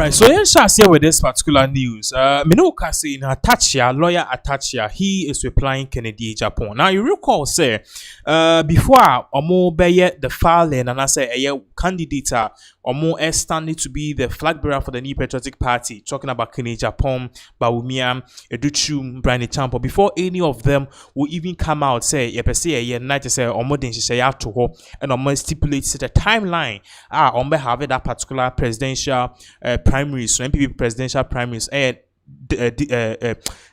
right, so let's start here with this particular news. Minoka say in Atta Kyea, lawyer Atta Kyea, he is replying Kennedy Agyapong. Now you recall, say, before Omo Beye the filing and I say a candidate Omo standing to be the flag bearer for the New Patriotic Party, talking about Kennedy Agyapong, Bawumia, Educhum, Brani Champo, before any of them will even come out, say, a night say Omo den say out to her and Omo stipulates the timeline. Omo have that particular presidential primaries, so NPP presidential primaries,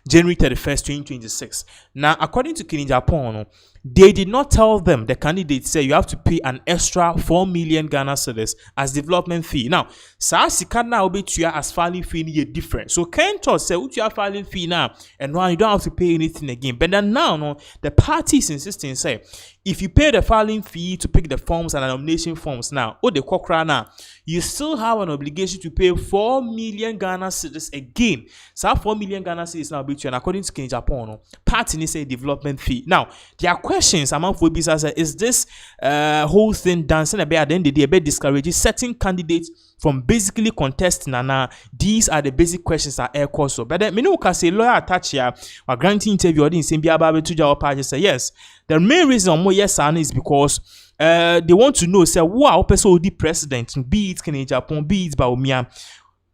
January 31st, 2026. Now, according to Kennedy Agyapong, they did not tell them, the candidates say you have to pay an extra 4 million Ghana cedis as development fee. Now, Sika now be to as filing fee is different. So Kento say what you are filing fee now, and now you don't have to pay anything again. But then now, no, the party is insisting say if you pay the filing fee to pick the forms and the nomination forms now, or the kokra now, you still have an obligation to pay 4 million Ghana cedis again. So 4 million Ghana cedis now be to, and according to Kennedy Agyapong, no, party is a development fee. Now, there are questions among Fobisa, is this whole thing dancing a bit at the end of the day, a bit discouraging certain candidates from basically contesting, and these are the basic questions that air course. But then Minoka say lawyer Atta Kyea or granting interview in Simbia Babe to our party say yes. The main reason more yes is because they want to know say wow person the president, be it Kennedy Agyapong, be it Bawumia.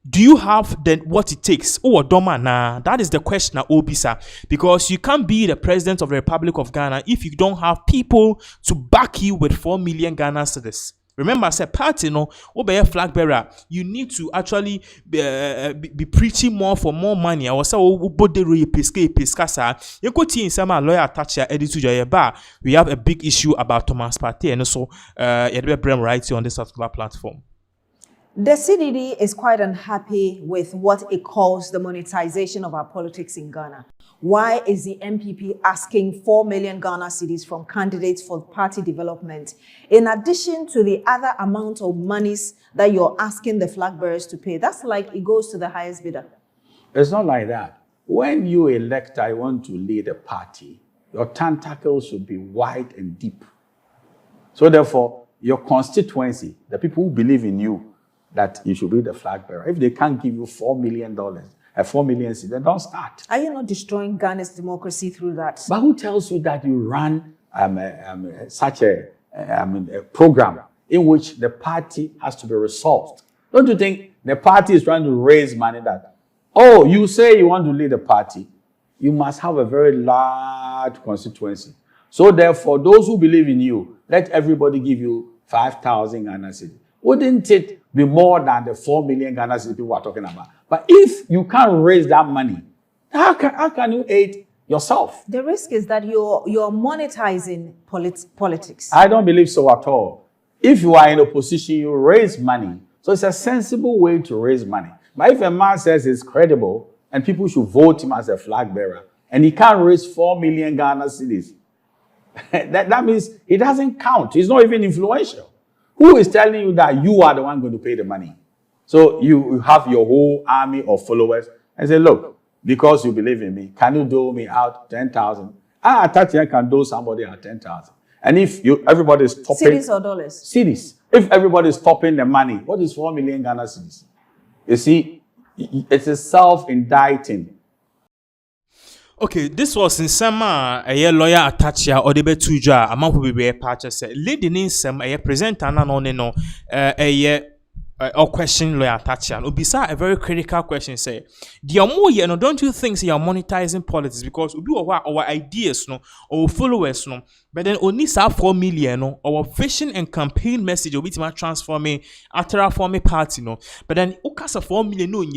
Do you have then what it takes? Oh, Doma, nah, that is the question at Obisa. Because you can't be the president of the Republic of Ghana if you don't have people to back you with 4 million Ghana cedis. Remember, I said, party, no, obey a flag bearer. You need to actually be preaching more for more money. I was saying, oh, bodero pesca. You go to some lawyer Atta Kyea editor Jayeba. We have a big issue about Thomas Partey, and also, Brem writes on this particular platform. The CDD is quite unhappy with what it calls the monetization of our politics in Ghana. Why is the NPP asking 4 million Ghana cedis from candidates for party development, in addition to the other amount of monies that you're asking the flag bearers to pay? That's like it goes to the highest bidder. It's not like that. When you elect, I want to lead a party, your tentacles should be wide and deep. So therefore, your constituency, the people who believe in you, that you should be the flag bearer. If they can't give you $4 million, 4 million, then don't start. Are you not destroying Ghana's democracy through that? But who tells you that you run such a program in which the party has to be resolved? Don't you think the party is trying to raise money that, oh, you say you want to lead a party, you must have a very large constituency. So therefore, those who believe in you, let everybody give you 5,000 Ghana cedis. Wouldn't it be more than the 4 million Ghana cedis people are talking about? But if you can't raise that money, how can you aid yourself? The risk is that you're monetizing politics. I don't believe so at all. If you are in a position, you raise money. So it's a sensible way to raise money. But if a man says it's credible and people should vote him as a flag bearer, and he can't raise 4 million Ghana cedis, that means it doesn't count. He's not even influential. Who is telling you that you are the one going to pay the money? So you have your whole army of followers and say, look, because you believe in me, can you dole me out 10,000? Atta Kyea can dole somebody out 10,000. And if everybody is stopping... Cedis or dollars? Cedis. If everybody is stopping the money, what is 4 million Ghana cedis? You see, it's a self-indicting. Okay, this was in summer a lawyer Atta Kyea or the betuja among who be a purchase. Lady in some a presenter no or question lawyer Atta Kyea. Obisa a very critical question say. The more no, don't you think you're monetizing politics because we do our ideas no or followers no, but then only 4 million no our vision and campaign message will be to transforming after forming party no, but then ukasa 4 million no in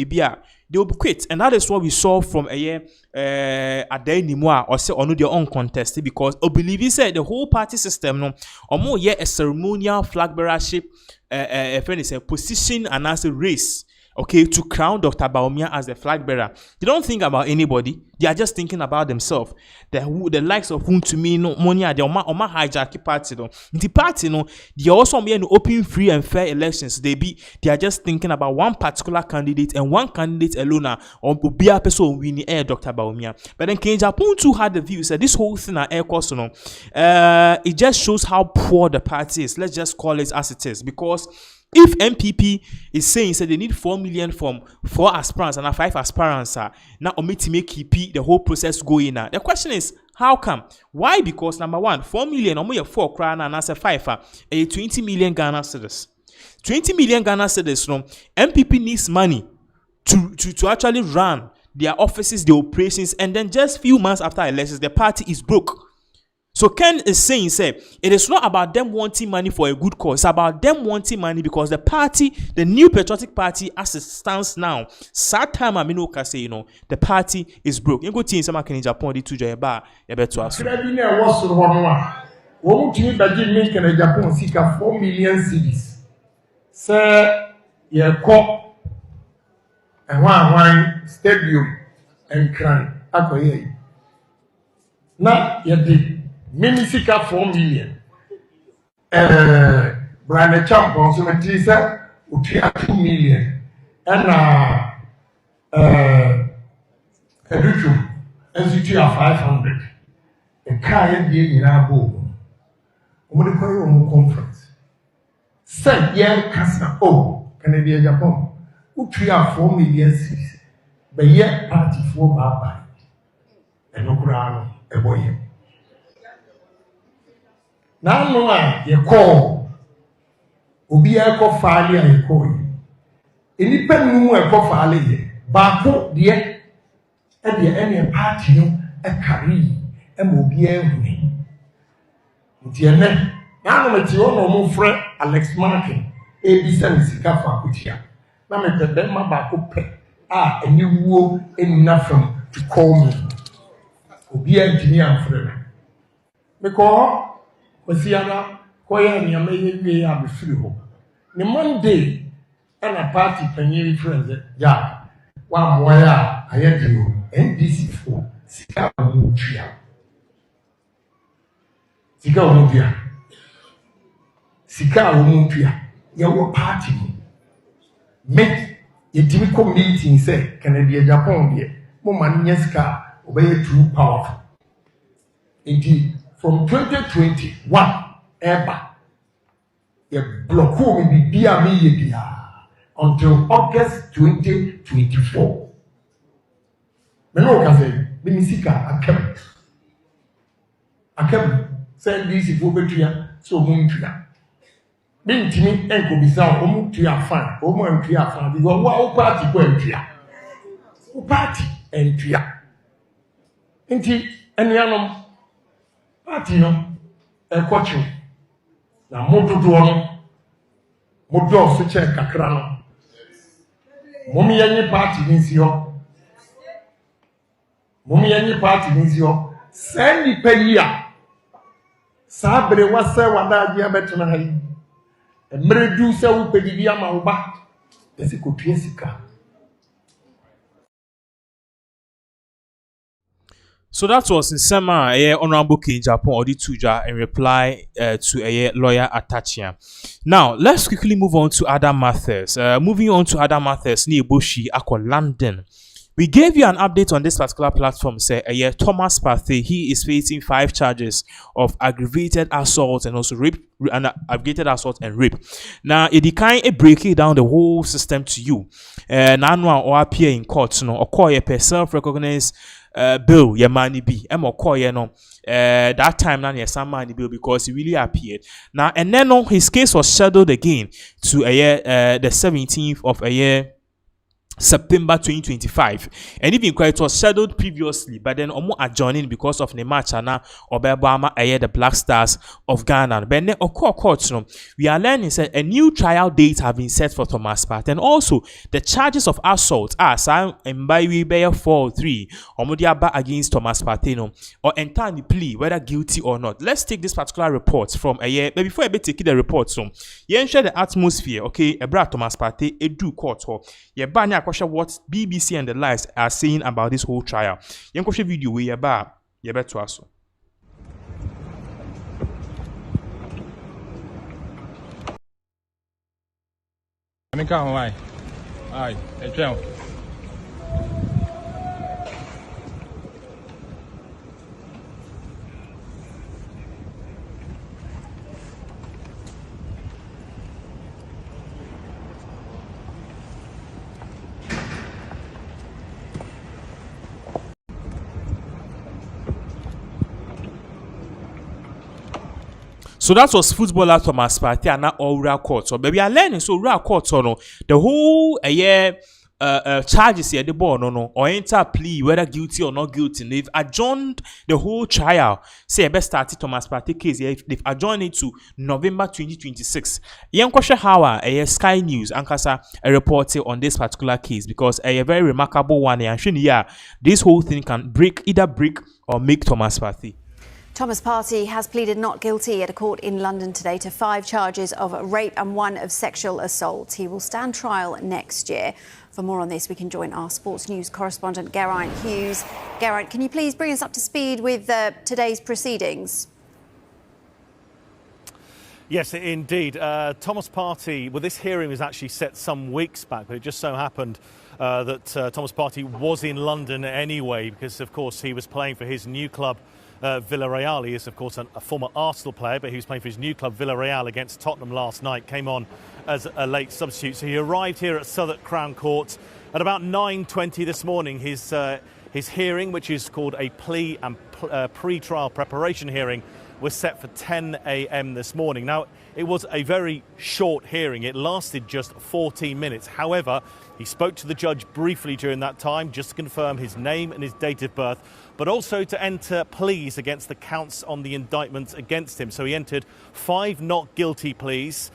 they will be quit, and that is what we saw from a year at the anymore or say on their own contest because I believe he said the whole party system no or more a ceremonial flag bearership a friend is a position and as a race. Okay, to crown Dr. Bawumia as the flag bearer. They don't think about anybody. They are just thinking about themselves. The likes of whom to me no money are the oma hijack party no. The party no, they also be an open, free and fair elections. They are just thinking about one particular candidate and one candidate alone or be a person winning Dr. Bawumia. But then Kennedy Agyapong too had the view said this whole thing at air cost no. It just shows how poor the party is. Let's just call it as it is because If NPP is saying they need 4 million from 4 aspirants and 5 aspirants, now omit to make keep the whole process going. The question is, how come? Why? Because number one, 4 million, or 4 crown and answer 5, 20 million Ghana cedis. 20 million Ghana cedis, no, NPP needs money to actually run their offices, their operations, and then just few months after elections, the party is broke. So Ken is saying, it is not about them wanting money for a good cause. It's about them wanting money because the party, the new patriotic party, as it stands now, sad time I mean, say, you know, the party is broke. You go to some in Japan, the two joyba, you bet to us. What you need to make in Japan, seek 4 million cedis. Sir, you cop and one stadium and crying. Now, you did. Minisika 4 million. Brand champion, so Matrisa, would 2 million. And Educum, NCT are 500. And Kaya being in our book. What do you call conference? Said, yeah, Casa, Canadian Japan, would 4 million cities. But yet, party 4 Baba. And no crown, a boy. Now, no, you call. Obi a call failure, you call. Any pen no a call failure. Back dear, and the any party, a carry, and will be every. Dear Ned, now I'm at your normal friend Alex Martin, ABC Sika Fakutia. Now I'm at the Bema Baku and you woo enough to call me. Obi engineer friend. Because Osiana, Koya, and your may have a free home. The Monday, and a party penny friends, yeah. One more, I had you, NDC4, Sika Mutria. Sika Mutria. Sika Mutria. Your party. Make a typical meeting, say, Canadian Japan, dear. Woman, yes, car, obey too powerful. Indeed. From 2021, ever, a block will be BME until August 2024. Meno say, Binisika, I kept send this if we so Muntria. Being to me, and could be sound, Omutria fan, Omutria fan, because what party go and tria? Party and tria. Indeed, and Yanum. Party no, coaching. Na modo so check kakra no. Momi yenye party nisi yo. Send the peya. Sabre wase wadaji abetuna hayi. Emredu se wo pedibi ama wo ba. Esi ko tue sika. So that was in Sema, Honorable King Japan or the Tuja in reply to a lawyer Atta Kyea. Now, let's quickly move on to Adam Mathers. Moving on to Adam Mathers, Nieboshi, Akwa London. We gave you an update on this particular platform. Say, Thomas Partey, he is facing 5 charges of aggravated assault and also rape, and aggravated assault and rape. Now, it kind of breaking down the whole system to you. Now, or appear in court, no, or call a self-recognized bill, Imani B. That time now, Imani bill because he really appeared. Now, and then his case was scheduled again to the 17th of September 2025, and even it was scheduled previously, but then adjourning because of the match and Obama the Black Stars of Ghana. But then court, we are learning that a new trial date have been set for Thomas Partey, and also the charges of assault are and by we bear 4-3 against Thomas Partey or entirely plea whether guilty or not. Let's take this particular report from but before I take the report, share the atmosphere. Okay, about Thomas Partey do court what BBC and the likes are saying about this whole trial. Yankoshe video we yeba to us. Why? Aye, So that was footballer Thomas Partey and now Owura Court. So baby, I learned so Owura Court no the whole charges here the ball no or enter plea whether guilty or not guilty. They've adjourned the whole trial. Say best started Thomas Partey case. They've adjourned it to November 2026. Young question how Sky News Ankasa reported on this particular case because a very remarkable one. And this whole thing can either break or make Thomas Partey. Thomas Partey has pleaded not guilty at a court in London today to 5 charges of rape and 1 of sexual assault. He will stand trial next year. For more on this, we can join our sports news correspondent, Geraint Hughes. Geraint, can you please bring us up to speed with today's proceedings? Yes, indeed. Thomas Partey, well, this hearing was actually set some weeks back, but it just so happened that Thomas Partey was in London anyway, because, of course, he was playing for his new club, Villarreal. He is, of course, a former Arsenal player, but he was playing for his new club, Villarreal, against Tottenham last night, came on as a late substitute. So he arrived here at Southwark Crown Court at about 9:20 this morning. His hearing, which is called a plea and pre-trial preparation hearing, was set for 10 a.m. this morning. Now, it was a very short hearing. It lasted just 14 minutes. However, he spoke to the judge briefly during that time just to confirm his name and his date of birth, but also to enter pleas against the counts on the indictments against him. So he entered 5 not guilty pleas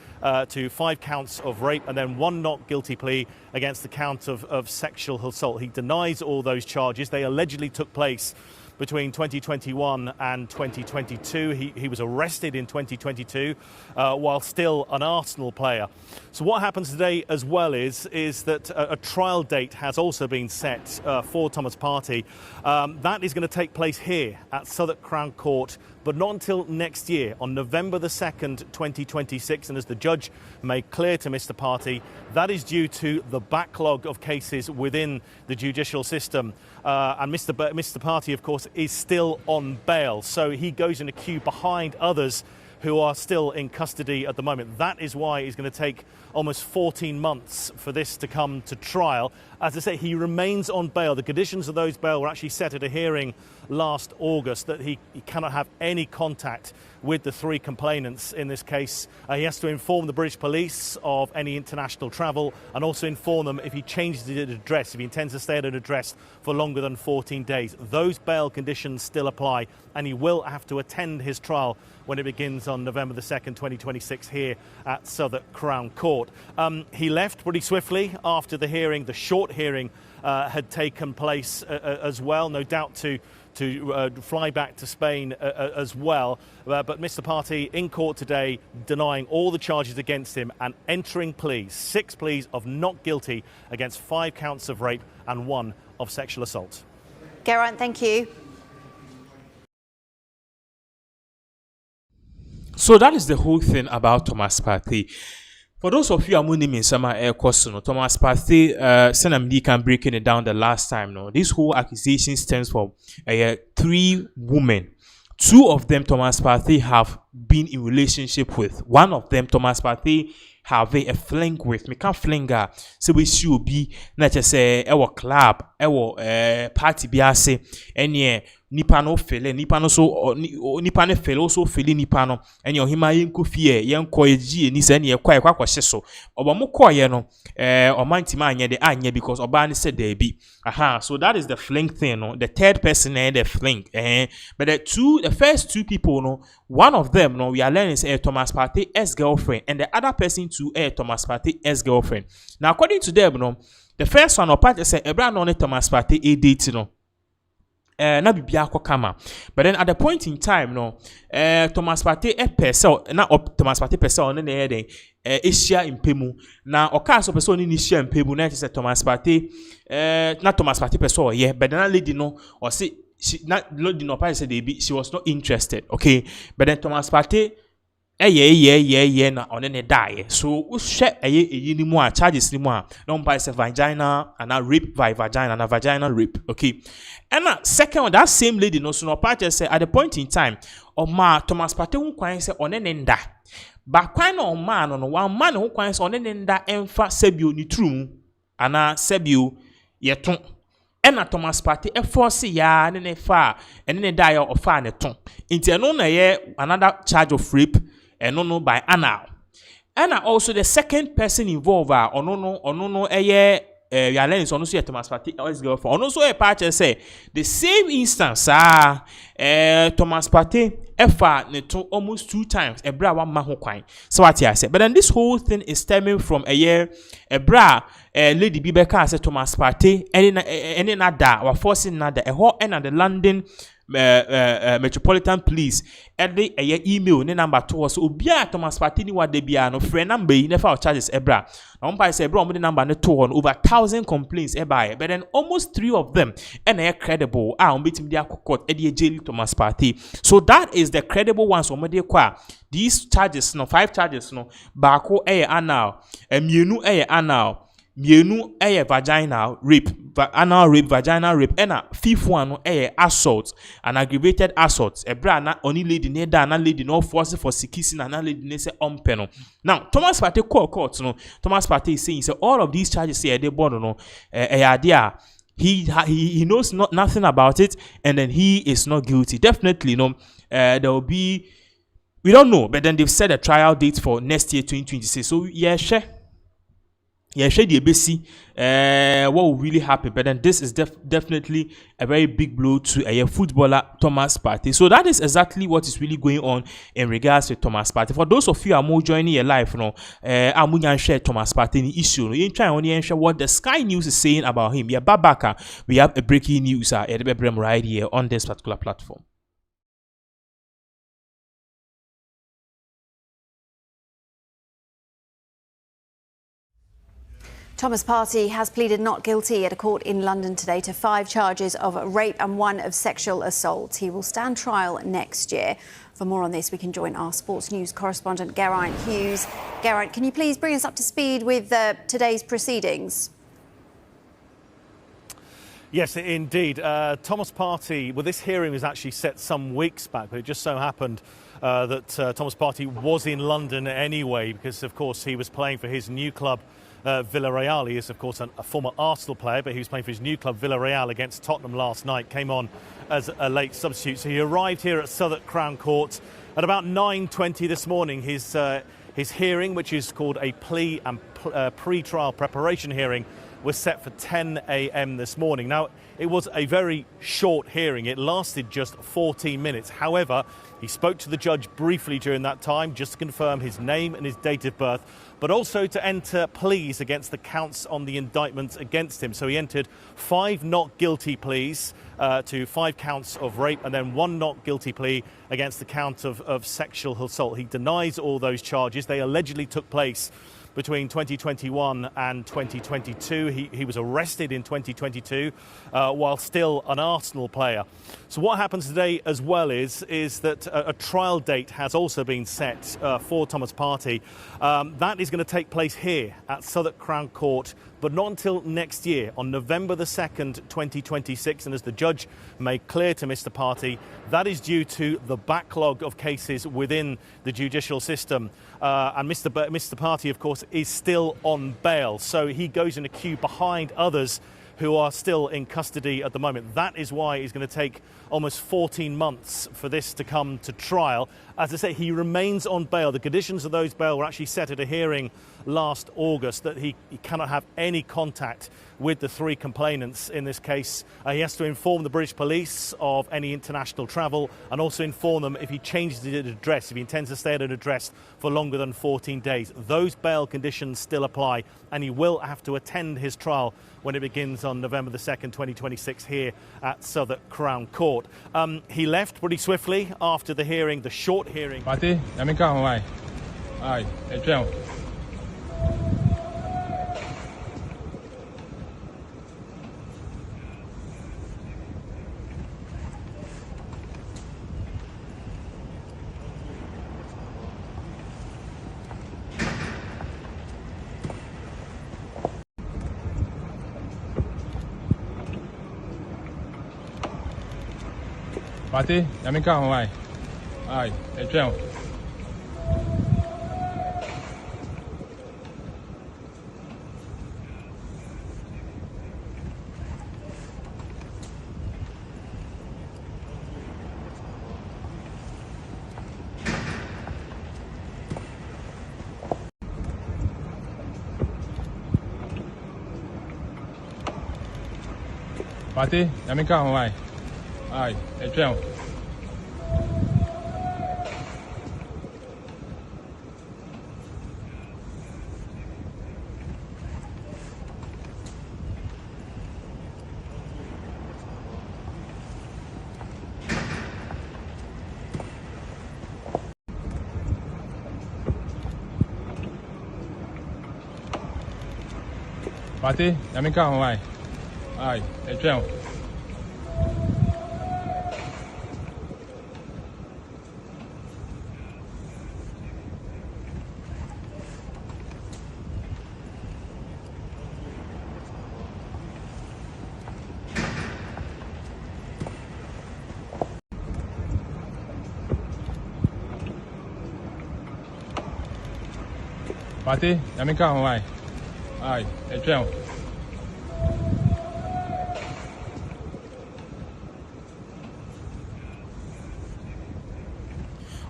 to 5 counts of rape and then 1 not guilty plea against the count of sexual assault. He denies all those charges. They allegedly took place between 2021 and 2022. He was arrested in 2022 while still an Arsenal player. So what happens today as well is that a trial date has also been set for Thomas Partey. That is going to take place here at Southwark Crown Court, but not until next year, on November the 2nd, 2026. And as the judge made clear to Mr. Partey, that is due to the backlog of cases within the judicial system. And Mr. Partey, of course, is still on bail. So he goes in a queue behind others who are still in custody at the moment. That is why it's going to take almost 14 months for this to come to trial. As I say, he remains on bail. The conditions of those bail were actually set at a hearing last August, that he cannot have any contact with the 3 complainants in this case. He has to inform the British police of any international travel and also inform them if he changes his address, if he intends to stay at an address for longer than 14 days. Those bail conditions still apply, and he will have to attend his trial when it begins on November the 2nd, 2026 here at Southwark Crown Court. He left pretty swiftly after the hearing. The short hearing had taken place as well, no doubt to fly back to Spain as well. But Mr. Partey in court today denying all the charges against him and entering pleas, 6 pleas of not guilty against 5 counts of rape and 1 of sexual assault. Geraint, thank you. So that is the whole thing about Thomas Partey. For those of you who are in summer air course, Thomas Partey, Senamdi can breaking it down the last time. No, this whole accusation stems from 3 women. 2 of them, Thomas Partey, have been in relationship with. 1 of them, Thomas Partey, have a fling with. Me can flinger. So we should be not just say our club, our party biase, and nipa no fele nipa no so nipa ne fele also fele nipa no enye ohima yenko fie yenko eji ni se ne yakwa kwahye so obomo koye no omantima anye de anye because oba ne said there be so that is the fling thing, no, the third person the fling but the first 2 people, no, one of them, no, we are learning is Thomas Partey ex-girlfriend, and the other person to Thomas Partey ex-girlfriend. Now according to them, no, the first one, or Partey say ebra no Thomas Partey date, no, na bibia kama. But then at the point in time, no, Thomas Partey Thomas Partey person on the Asia in Pemu. Now occurs person in Asia in Pemu, na say Thomas Partey not Thomas Partey person, yeah, but then lady no, or say she not did not Partey say she was not interested, okay. But then Thomas Partey na on the die. So we share ni more charges ni more. No by say vagina and a rape by vagina and a vaginal rape. Okay. And second one, that same lady no so no Partey say at the point in time, Thomas Partey who kwan say on nenda. Ba kwan no man no one man who kwan say on nenda emfa sebio ni true ana sebio yeton. And Thomas Partey force ya ne fa and ne die of fa ne ton. Inti no na ye another charge of rape and no by Anna. Anna also the second person involved no Yalens on also Thomas Partey or his girlfriend. Also a Partey say the same instance Thomas Partey almost 2 times a bra one man kwine. So what I said. But then this whole thing is stemming from a year a bra Lady Bibeka said Thomas Partey any nada or forcing nada a whole end of the London Metropolitan Police at the email number 2 was Ubia Thomas Partey ni what they be no friend number never charges ebra. Umpire say bro the number 2 on over 1,000 complaints but then almost 3 of them and are credible beating their court at the jail Thomas Partey. So that is the credible ones on kwa these charges 5 charges bako anal mienu anal mienu vaginal rape, anal rape, vaginal rape, and a fifth one assault, an aggravated assault. A bra only lady near that, and lady no force for kissing, and lady ne say penal. Now Thomas Partey court Thomas Partey is saying all of these charges say they born idea. He knows nothing about it, and then he is not guilty. Definitely there will be, we don't know, but then they've set a trial date for next year 2026. So yeah, sure. Yeah, what will really happen? But then this is definitely a very big blow to a footballer Thomas Partey. So that is exactly what is really going on in regards to Thomas Partey. For those of you who are more joining your life, I'm going to share Thomas Partey issue. You try only share what the Sky News is saying about him. Yeah, Babaka, we have a breaking news right here on this particular platform. Thomas Partey has pleaded not guilty at a court in London today to 5 charges of rape and 1 of sexual assault. He will stand trial next year. For more on this, we can join our sports news correspondent, Geraint Hughes. Geraint, can you please bring us up to speed with today's proceedings? Yes, indeed. Thomas Partey, well, this hearing was actually set some weeks back, but it just so happened that Thomas Partey was in London anyway, because, of course, he was playing for his new club, Villarreal. He is, of course, a former Arsenal player, but he was playing for his new club, Villarreal, against Tottenham last night. Came on as a late substitute. So he arrived here at Southwark Crown Court at about 9:20 this morning. His hearing, which is called a plea and pre-trial preparation hearing, was set for 10 a.m. this morning. Now, it was a very short hearing. It lasted just 14 minutes. However, he spoke to the judge briefly during that time, just to confirm his name and his date of birth, but also to enter pleas against the counts on the indictments against him. So he entered 5 not guilty pleas to 5 counts of rape, and then 1 not guilty plea against the count of sexual assault. He denies all those charges. They allegedly took place between 2021 and 2022. He was arrested in 2022 while still an Arsenal player. So what happens today as well is that a trial date has also been set for Thomas Partey. That is going to take place here at Southwark Crown Court, but not until next year, on November the 2nd, 2026. And as the judge made clear to Mr. Partey, that is due to the backlog of cases within the judicial system. And Mr. Partey, of course, is still on bail. So he goes in a queue behind others who are still in custody at the moment. That is why it's going to take almost 14 months for this to come to trial. As I say, he remains on bail. The conditions of those bail were actually set at a hearing last August, that he cannot have any contact with the 3 complainants in this case. He has to inform the British police of any international travel, and also inform them if he changes his address, if he intends to stay at an address for longer than 14 days. Those bail conditions still apply, and he will have to attend his trial when it begins on November the 2nd, 2026, here at Southwark Crown Court. He left pretty swiftly after the hearing, the short hearing. Partey, aye, Partey, aye, Partey, Yamika Hawaii. Aye, a trail. Partey, Yamika Hawaii. Aye, a trail. Partey, Yamika Hawaii. Aye, a trail.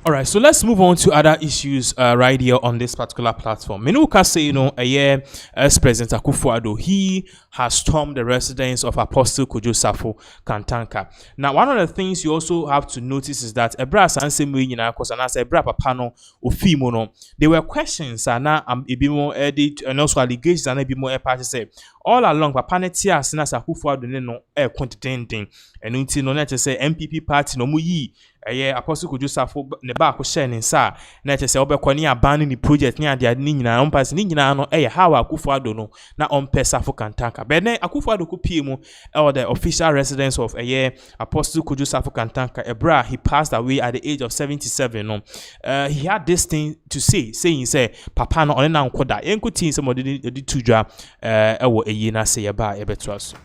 All right, so let's move on to other issues right here on this particular platform. Menuka say, a year as President Akufo-Addo, he has stormed the residence of Apostle Kojo Safo Kantanka. Now, one of the things you also have to notice is that Ebra Sansemu Yina Kosanasa Ebra Papano Ofimono, there were questions and ebimo edit and also allegations and ebimo party say all along Papanetia Sinas Akufo-Addo no quantitating and until no net say NPP party no muyi. Apostle Kojo Safo ne ba ko share ne nsa na che se obekoni aban ni project ni ade ni nyina on pass ni nyina no how Akufo-Addo no na on Safo Kantanka but then Akufo-Addo ko pie mu the official residence of Apostle Kojo Safo Kantanka Ebra he passed away at the age of 77 no he had this thing to say saying say papa no on na nkoda enko tin se modedi tudwa ewo eyi na se ye ba ebeto aso.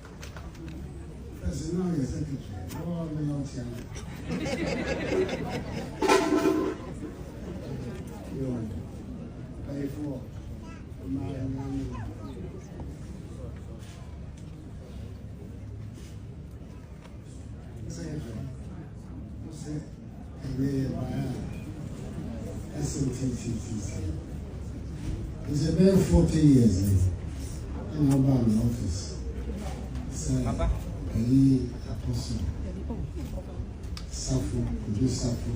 It's about 40 years in our office. So, Apostle Safo, Kojo Safo,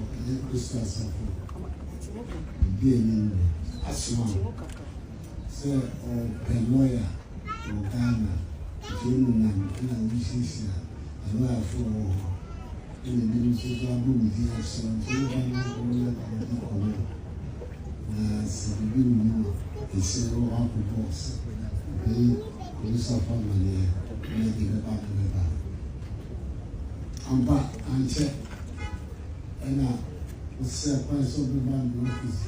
Crystal Safo, being Aswan. So, lawyer, Ghana, German, and Wishes, and lawyer for in the ministry of Abu so he said, oh, how could boss? He suffer money, making a back of the back. I'm back and check. And I was surprised of the man office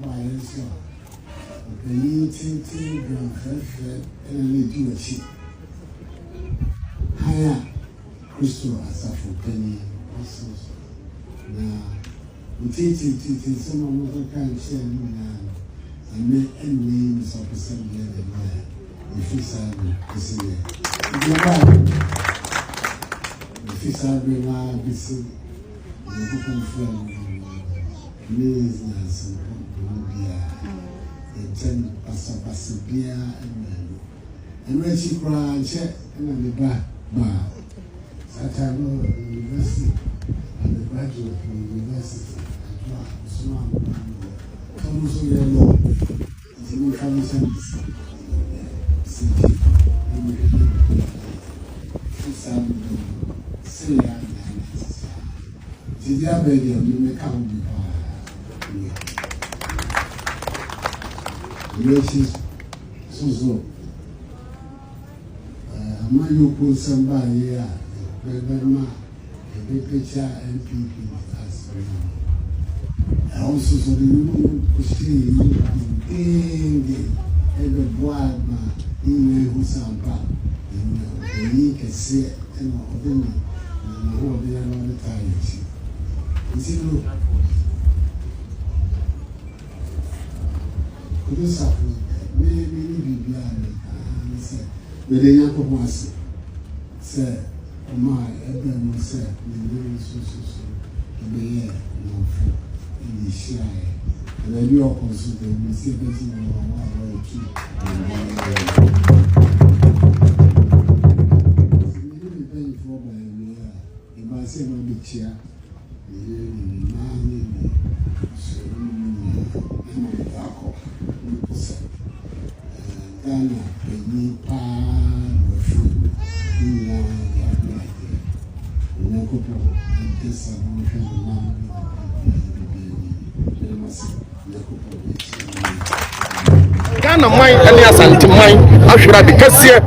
by himself. Okay, you think, and I need to achieve. Higher Crystal as a for penny. Now, we teach some of the kind of saying, and make any names of the same year than mine. If you said, if you said, we see the different friend, means and 10 Pasabia and when she cried, check and the back bar. That I know university and the graduate from university and smart. Come so yellow. It's in information. Somebody the picture NPP as well. Also, so the new pushing the board, who sound back, you can see it and hold the other time. You see, look, could you suffer? Maybe be blind. But the young ones said, my everyone said, the so, the year, no, in the shy. And I do also the mistake Yako Nukusa Ghana Penny Pan Wafu Ina Yablake Nakopo Intesa Motion Lam Ghana mine and Asante mine, I should have the Cassia.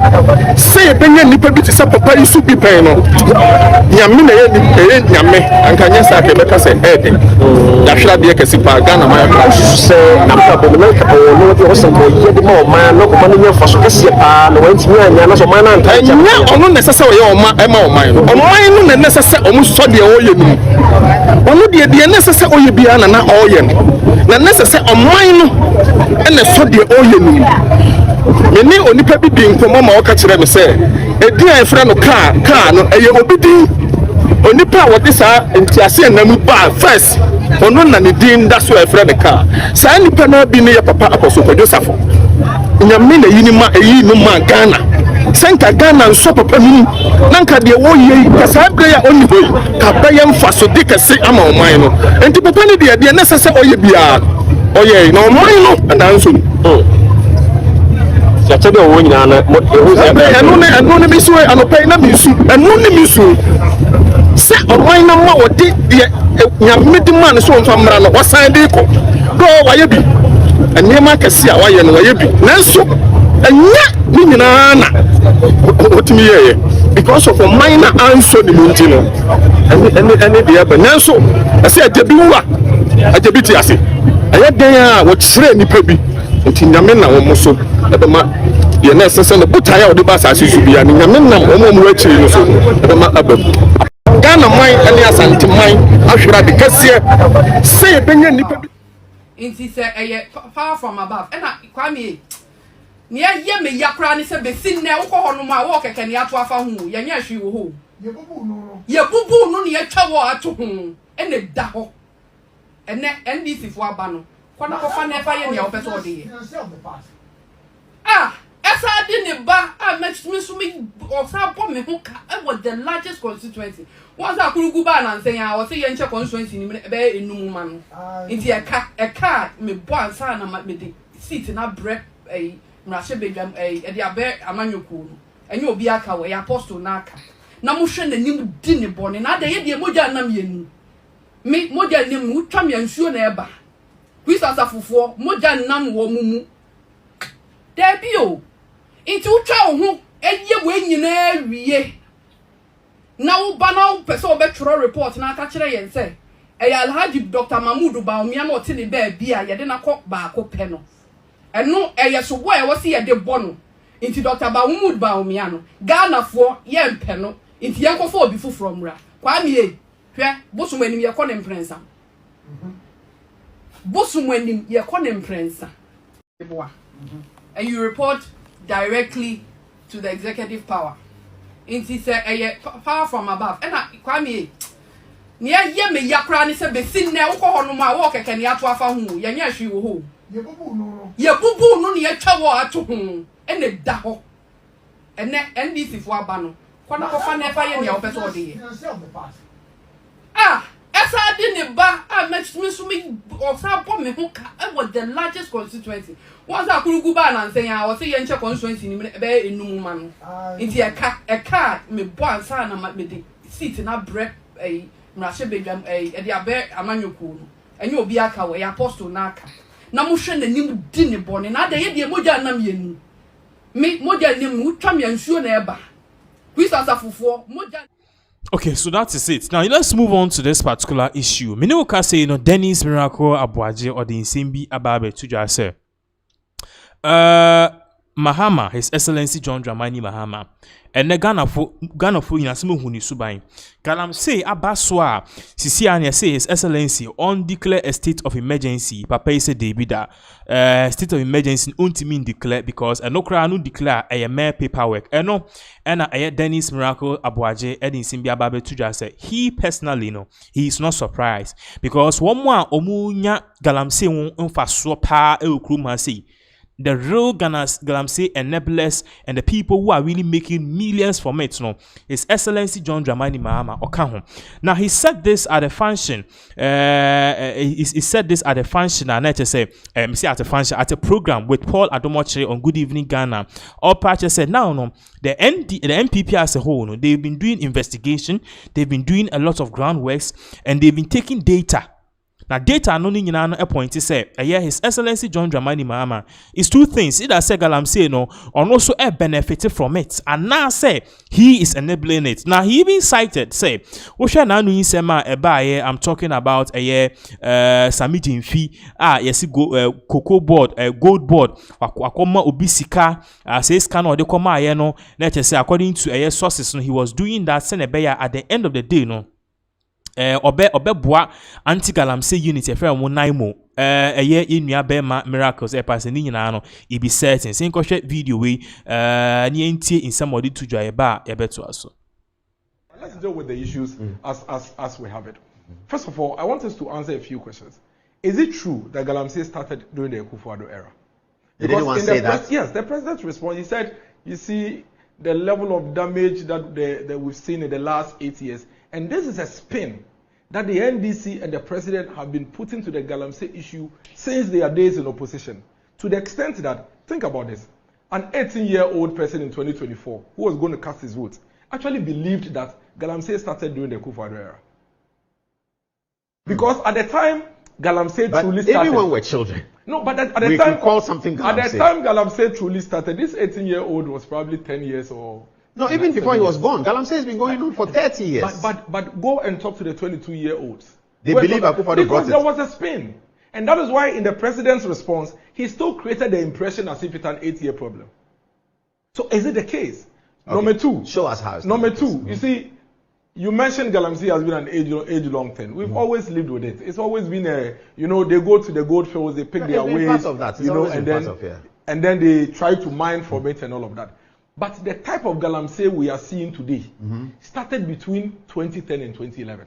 Say, Benny Nipper to supper Paris to be paying. Yamina, Yame, and can yes, I can make us a head. That should be a Cassipa Ghana, my say, I'm probably no some more man, no money for Cassia, no one to me, and Yamas of mine, and not necessarily on my mine. On mine, and necessary almost study all you know. Only the necessary you be an all you the necessary on mine and the study all you know. Many only people being from Mama catch them say, a dear friend of car, no, a young obedient. Only power this are in Tiasi and Namu bar first. On one and the dean, that's why I friend the car. Sandy Pana be near Papa Apostle for Safo. In a minute, you know, man, Ghana. Santa Ghana and Sopper Penny, Nanka de Oye, Casabria only way, Capayam Faso Dick say, I'm on mine. And to Penny, the necessary Oye Bia. Oh, yeah, no, mine, and answer. I tell you, when I don't miss way, and pay no miss, and no miss. Say, oh, why no more did the meeting man so from Rana, what side they go? Go, why you be? And near my Cassia, why you know why you be? Nanso, and yet, Minana, what to me, because of a minor answer, the Montino, and the other Nanso, I said, Jabua, a Jabiti, I say, I had there what Sre Nipebi, until Yamina almost so, at the mat. Your necessary put tire of the bus as you should be, and Yamina, almost at the mat. Ghana mine and the Asante mine, I should have the Cassia. Say a penny nipper. It is far from above. And I Kwame near Yemi Yakrani said, be seen now, on my walk, I can yatwa for who, Yanya, she will hold. Your boo boo, no, your tower to whom, and the daho. And this is what Bano. What I never in your person. Ah! As I didn't buy, I met me or some me who was the largest constituency. Once I could go back and say, I was a young constituency in Numan. It's a car, me born son, and my seat in a bread, a Rasha Begum, a diabetic, a manual, and you'll be a cow, a apostle naka. Namushan the new dinner born, and I did the Moja Namian. Make Moja Nim, would come and sure never. Which as a for Moja Nam woman. There be you. Into chow who and ye win in every year. Now, banal person better report and I catch it and say, I'll have Dr. Mahmoud Baumiano Tilly Bear beer, you didn't cock back or penno. And no, yes, so why was he at the bono into Dr. Mahmoud Baumiano, Ghana for yen penno, into Yanko 4 before from Ra. Kwame, Bosom when you are calling prince. Bosom when you are calling prince. And you report directly to the executive power. It is far from above. And I Kwame near Yemi Yakrani said, be seen now, on my walk, I can yatwa for who, Yanya, she will hold. Your boo boo, no, your tower to whom, and the daho. And this is what Bano. What I never in your person. Ah! As I didn't buy, I met me or some me who was the largest constituency. Once I could go back and say, I was a young constituency in Numan. It's a car, me born son, and my seat in a bread, a Rasha Begum, a diabetic, a manual, and you'll be a cow, a apostle naka. Namushan the new dinner born, and I did the Moja Namian. Make Moja Nim would come and sure never. Which as a for Moja. Okay, so that is it. Now let's move on to this particular issue. Many can say, Dennis Miracle Abuaje or the Nsimbi Ababe Tuja say, Mahama, His Excellency John Dramani Mahama, and the Ghana for Inasimu Huni Subai. Galamsey Abaswa, Sisiania say His Excellency on declare a state of emergency. Papa say Debida, state of emergency untimin declare because a no cranu declare a mere paperwork. No, and a Dennis Miracle Abuaje Edin Simbia Babe Tuja say he personally he is not surprised because one more Omunya Galamsey won fa so pa e ukruma say the real Galamsey enablers and the people who are really making millions from it, His Excellency John Dramani Mahama Okaho. Now he said this at a function. He said this at a function, and I say, at a program with Paul Adomoche on Good Evening Ghana. All parties said, now, the NPP as a whole, they've been doing investigation, they've been doing a lot of groundworks, and they've been taking data. Now, data no ni nyina no point say, His Excellency John Dramani Mahama is two things. Either say Galamsey or also benefit from it, and now say he is enabling it. Now he even cited say, Osha na nu insema I'm talking about Samijin fee yes cocoa board gold board akoma obisika says can or de koma no let us say according to sources he was doing that senebeya at the end of the day boa anti Galamsey unit e frɛ mo naimo inua be miracles pass ni nyina no e be certain sin ko hwɛ video we ni entie in somebody to joy ba e beto aso. Let's deal with the issues as we have it. First of all, I want us to answer a few questions. Is it true that Galamsey started during the Akufo-Addo era? Did anyone say that? Yes, the president's response, he said, you see the level of damage that we've seen in the last 8 years. And this is a spin that the NDC and the president have been putting to the Galamsey issue since their days in opposition. To the extent that, think about this, an 18-year-old person in 2024 who was going to cast his vote actually believed that Galamsey started during the Akufo-Addo era. Because at the time, Galamsey truly started. Everyone were children. No, but at the we time, can call something Galamsey. At the time Galamsey truly started, this 18-year-old was probably 10 years or... No, even before he was born. Galamsey has been going on for 30 years. But go and talk to the 22-year-olds. They believe Akufo-Addo brought it. Because there was a spin. And that is why in the president's response, he still created the impression as if it's an 8-year problem. So is it the case? Okay. Number two. Show us how. Number two, you see, you mentioned Galamsey has been an age-long thing. We've always lived with it. It's always been a, they go to the gold fields, they pick their way. Part of that. And then they try to mine from it and all of that. But the type of Galamsey we are seeing today started between 2010 and 2011.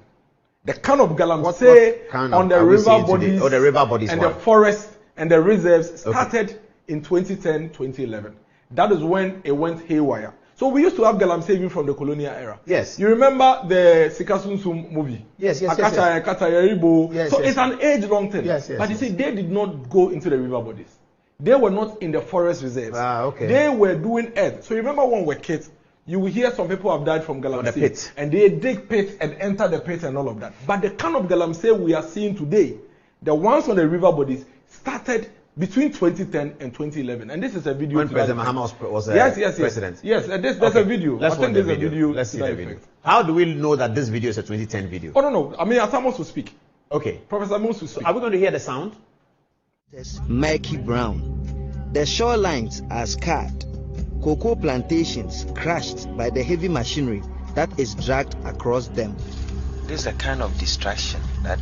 The kind of Galamsey on the river bodies and the forest and the reserves started in 2010, 2011. That is when it went haywire. So we used to have Galamsey even from the colonial era. Yes. You remember the Sikasunsu movie? Yes. So it's an age-long thing. But you see, they did not go into the river bodies. They were not in the forest reserves. They were doing earth. So remember when we were kids, you will hear some people have died from Galamsey. And they dig pits and enter the pit and all of that. But the kind of Galamsey we are seeing today, the ones on the river bodies, started between 2010 and 2011. And this is a video. When President Mahama was president. Yes, there's a video. Let's see the video. How do we know that this video is a 2010 video? Oh, no. I mean, Atamos will speak. Okay. Professor Amos will speak. Are we going to hear the sound? Murky brown. The shorelines are scarred. Cocoa plantations crushed by the heavy machinery that is dragged across them. This is the kind of distraction that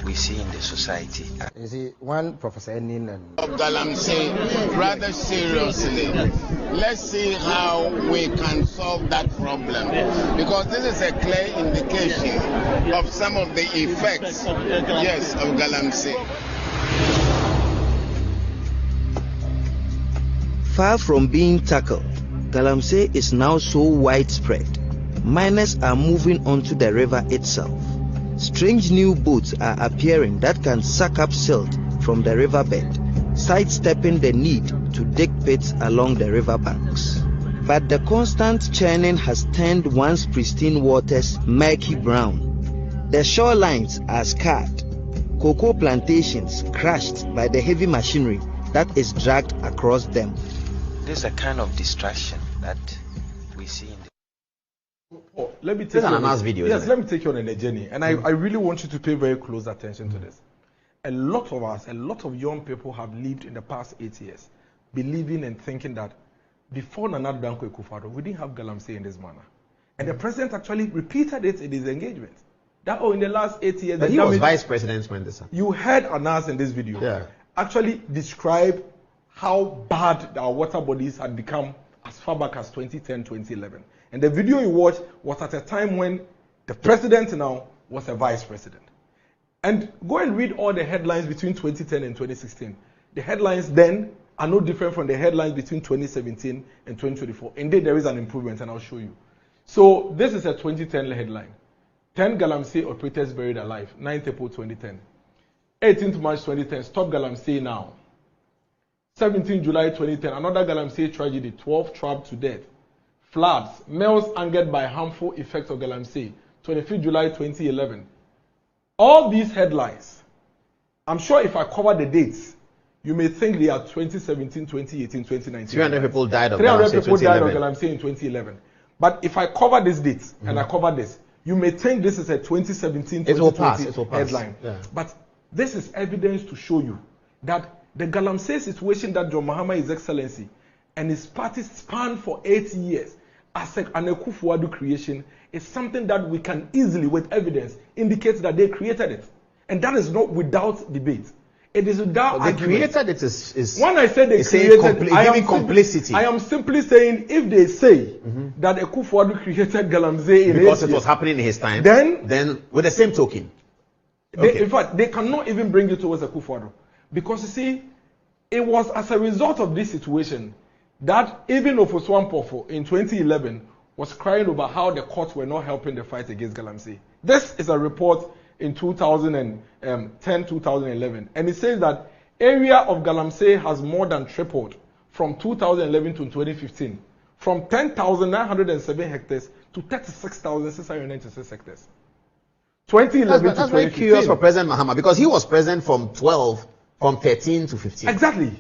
we see in the society. You see, one Professor Enin and Galamsey, rather seriously, let's see how we can solve that problem, because this is a clear indication of some of the effects, of Galamsey. Far from being tackled, Galamsey is now so widespread. Miners are moving onto the river itself. Strange new boats are appearing that can suck up silt from the riverbed, sidestepping the need to dig pits along the riverbanks. But the constant churning has turned once pristine waters murky brown. The shorelines are scarred. Cocoa plantations crushed by the heavy machinery that is dragged across them. This is a kind of distraction that we see in the... Let me take you on a video. Yes, let me take you on a journey. And I really want you to pay very close attention to this. A lot of us, a lot of young people have lived in the past 8 years believing and thinking that before Nana Danko Akufo-Addo, we didn't have Galamsey in this manner. And the president actually repeated it in his engagement. That in the last 8 years... But he was vice president when this happened. You heard Anas in this video actually describe how bad our water bodies had become as far back as 2010, 2011. And the video you watched was at a time when the president now was a vice president. And go and read all the headlines between 2010 and 2016. The headlines then are no different from the headlines between 2017 and 2024. Indeed, there is an improvement, and I'll show you. So this is a 2010 headline. 10 Galamsey operators buried alive, 9th April 2010. 18th March 2010, stop Galamsey now. 17th July 2010, another Galamsey tragedy, 12 trapped to death. Floods, males angered by harmful effects of Galamsey, 25th July 2011. All these headlines, I'm sure if I cover the dates, you may think they are 2017, 2018, 2019. 300 people died of 300 Galamsey people died of Galamsey in 2011. But if I cover these dates and I cover this, you may think this is a 2017, 2020 headline. Yeah. But this is evidence to show you that the Galamsey situation that John Mahama, His Excellency, and his party spanned for 8 years as an Akufo-Addo creation is something that we can easily, with evidence, indicate that they created it. And that is not without debate. It is without argument. They created it is when I say they created, complicity. I am simply saying if they say that Akufo-Addo created Galamsey because it was happening in his time, then with the same token. In fact, they cannot even bring it towards Akufo-Addo. Because you see, it was as a result of this situation that even Ofosu-Ampofo in 2011 was crying over how the courts were not helping the fight against Galamsey. This is a report in 2010, 2011. And it says that area of Galamsey has more than tripled from 2011 to 2015, from 10,907 hectares to 36,696 hectares. 2011 to 2015. That's very curious for President Mahama because he was president from 13 to 15. Exactly.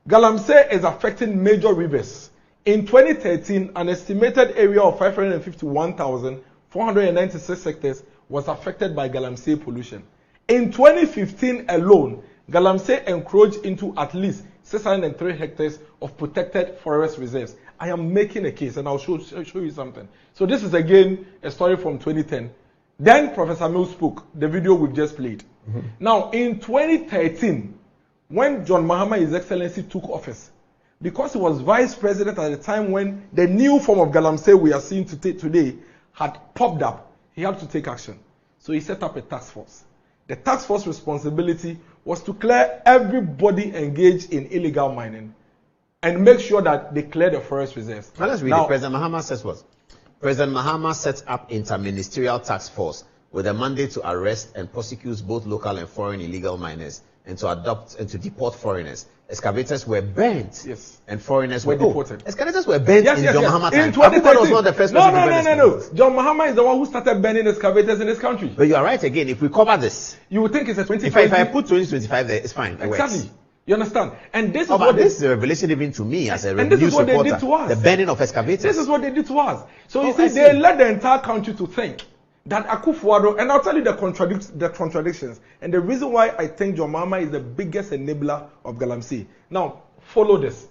Galamsey is affecting major rivers. In 2013, an estimated area of 551,496 hectares was affected by Galamsey pollution. In 2015 alone, Galamsey encroached into at least 603 hectares of protected forest reserves. I am making a case, and I'll show you something. So this is again a story from 2010. Then Professor Mills spoke, the video we've just played. Now, in 2013, when John Mahama, His Excellency, took office, because he was vice president at the time when the new form of Galamsey we are seeing today had popped up, he had to take action. So he set up a task force. The task force responsibility was to clear everybody engaged in illegal mining and make sure that they clear the forest reserves. Now let's read it. President Mahama says what? President Mahama sets up interministerial task force with a mandate to arrest and prosecute both local and foreign illegal miners and to adopt and to deport foreigners. Excavators were burnt, and foreigners were deported. Excavators were burnt in John Mahama time. In 2013, was not the first no. John Mahama is the one who started burning excavators in this country. But you are right again. If we cover this, you would think it's a 2020. If I put 2025 there, it's fine. Exactly. You understand? And this is what this is a revelation even to me as a news reporter. They did to us. The burning of excavators. This is what they did to us. So you see, they led the entire country to think that Akufo-Addo, and I'll tell you the contradictions, and the reason why I think John Mahama is the biggest enabler of Galamsey. Now, follow this.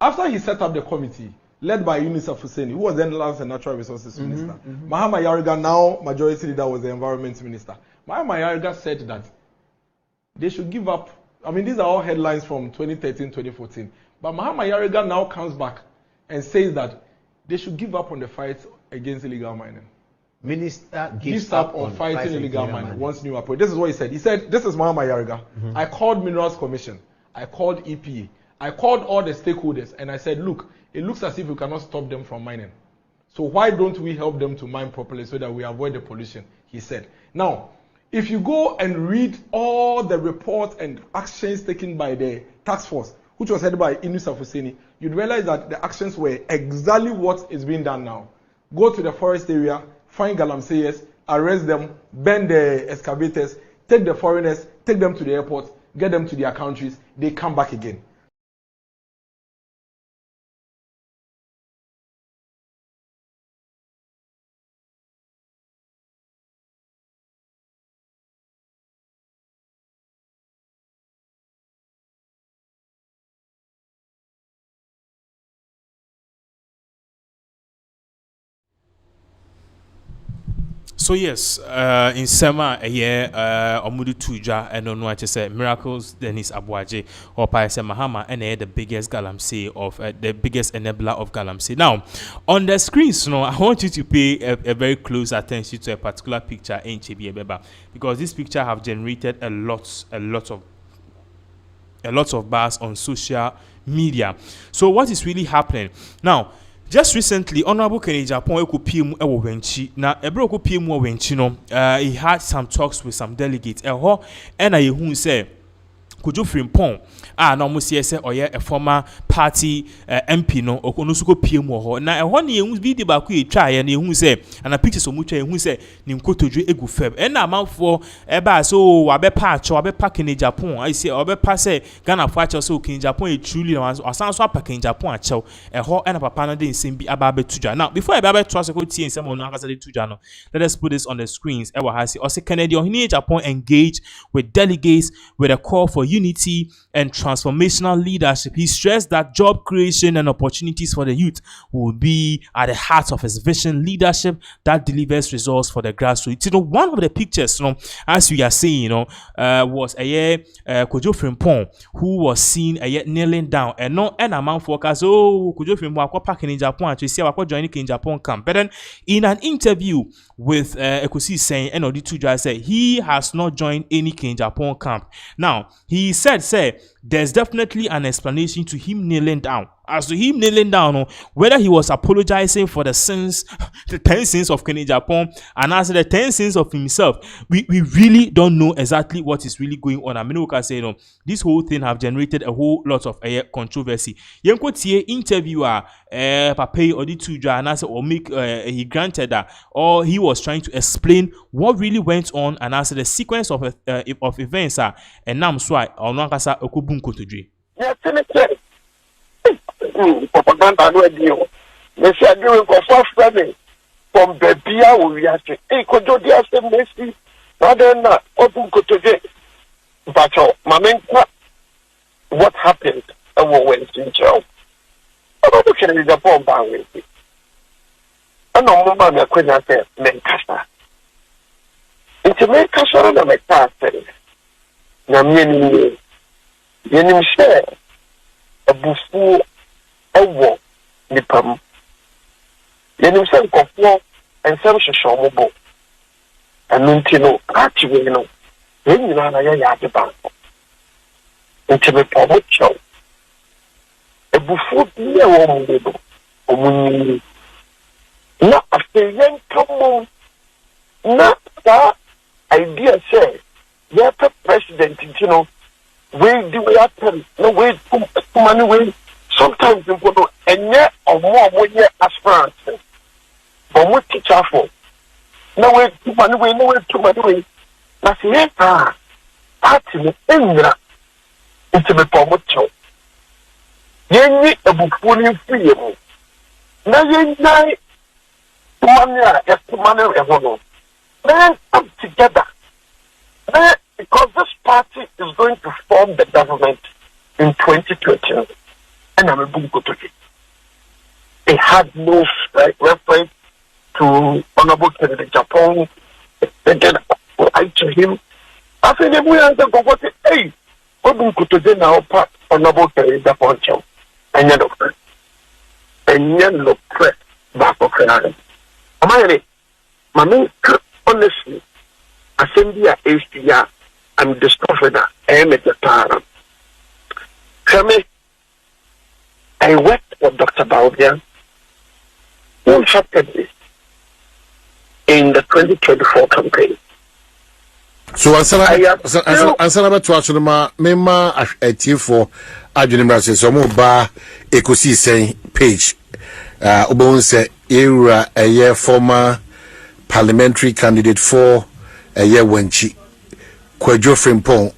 After he set up the committee, led by Safo, who was then Lands and Natural Resources Minister, Mahama Yariga, now Majority Leader, was the Environment Minister. Mahama Yariga said that they should give up. I mean, these are all headlines from 2013, 2014. But Mahama Yariga now comes back and says that they should give up on the fight against illegal mining. Minister gives up on fighting illegal mining once new approach. This is what he said. He said, this is Mahama Yariga. I called Minerals Commission. I called EPA. I called all the stakeholders and I said, look, it looks as if we cannot stop them from mining. So why don't we help them to mine properly so that we avoid the pollution, he said. Now, if you go and read all the reports and actions taken by the task force, which was headed by Safo, you'd realize that the actions were exactly what is being done now. Go to the forest area, find Galamseyers, arrest them, burn the excavators, take the foreigners, take them to the airport, get them to their countries, they come back again. So yes, in summer a year, Omudu Tuja and no I say Miracles Dennis Abuaje or Paisa Mahama and the biggest Galamsey of the biggest enabler of Galamsey. Now, on the screens, I want you to pay a very close attention to a particular picture in Chibi Beba because this picture have generated a lot of a lot of buzz on social media. So what is really happening now? Just recently, Honorable Kenny Agyapong ekopiem ewo wenchi na ebro ekopiem wo wenchi no he had some talks with some delegates eho and I who say Kojo Frimpong na almost say oye a former party MP no okono suko PM wo ho na eho na ehun bi de ba ku etwa ye na ehun say and a pictures omutwa ehun say nim kotodwe egu feb na amanfo eba so wabe pa acho wabe pa Kenny Agyapong I say wabe pa say Ghana for acho so Kenny Agyapong e truly na asan so apa Kenny Agyapong acho eho na papa no de nsem bi aba betudwa. Now before eba beto so ko tie nsem no akasa de tudwa no, let us put this on the screens. Ewa ha say o say Kenny Agyapong engaged with delegates with a call for unity and transformational leadership. He stressed that job creation and opportunities for the youth will be at the heart of his vision, leadership that delivers results for the grassroots. You know, one of the pictures, as we are saying, was Kojo Frimpong, who was seen kneeling down and no an amount for us. Oh, Kojo Frimpong, akwa Kenny Agyapong to see akwa joining Kenny Agyapong camp. But then in an interview with Ekosi saying, and Odi said he has not joined any Kenny Agyapong camp. Now he said, there's definitely an explanation to him kneeling down. As to him kneeling down, whether he was apologizing for the sins, the 10 sins of Kenny Agyapong, and as the 10 sins of himself, we really don't know exactly what is really going on. I mean, we can say, this whole thing have generated a whole lot of controversy. Yenko tie interviewer, Partey or the Tuja, and as he granted that, or he was trying to explain what really went on, and as the sequence of events are, and now swai or Nankasa Okubunko to J. Propaganda no deal. They say doing for spreading from Bebia we are saying, hey, could you just say Messi? Rather than that, open today. But what happened? I went in jail. I don't look at the bomb bang with it. I know Mama Queen said, Menkasa. Into Menkasa and my pastor. Namini, Yenim share a buffo. Ewo nipam yenim se nkofo ensem hwehwe omobo anunti no actually no yenyina na ya Agyapong ntebe pomocho ebufu ne wo mudo omunyi na afeyen tomo na that idea say yeah president we do we happen no way money way. Sometimes people know, and yet or more aspirants. But what teacher for? No way too many way, no way too many way. That's it. Party in the it's a promotion. Yen a book free. Now yen die money, then come together. Because this party is going to form the government in 2020. And I'm a book to it. It had no reference to Honorable Kenny Agyapong. Again, I to him. I said, we answer go what hey, what book to now part Honorable Kenny Agyapong. And yet, look back of her. My main honestly, I send you a HDR and discovered that I am at the time. I worked for Dr. Baobia. What happened in the 2024 campaign? So answer to actually mema a for Adjunimra says some ba Ekosi saying page Obon say era a year former parliamentary candidate for a year wenchi Kojo Frimpong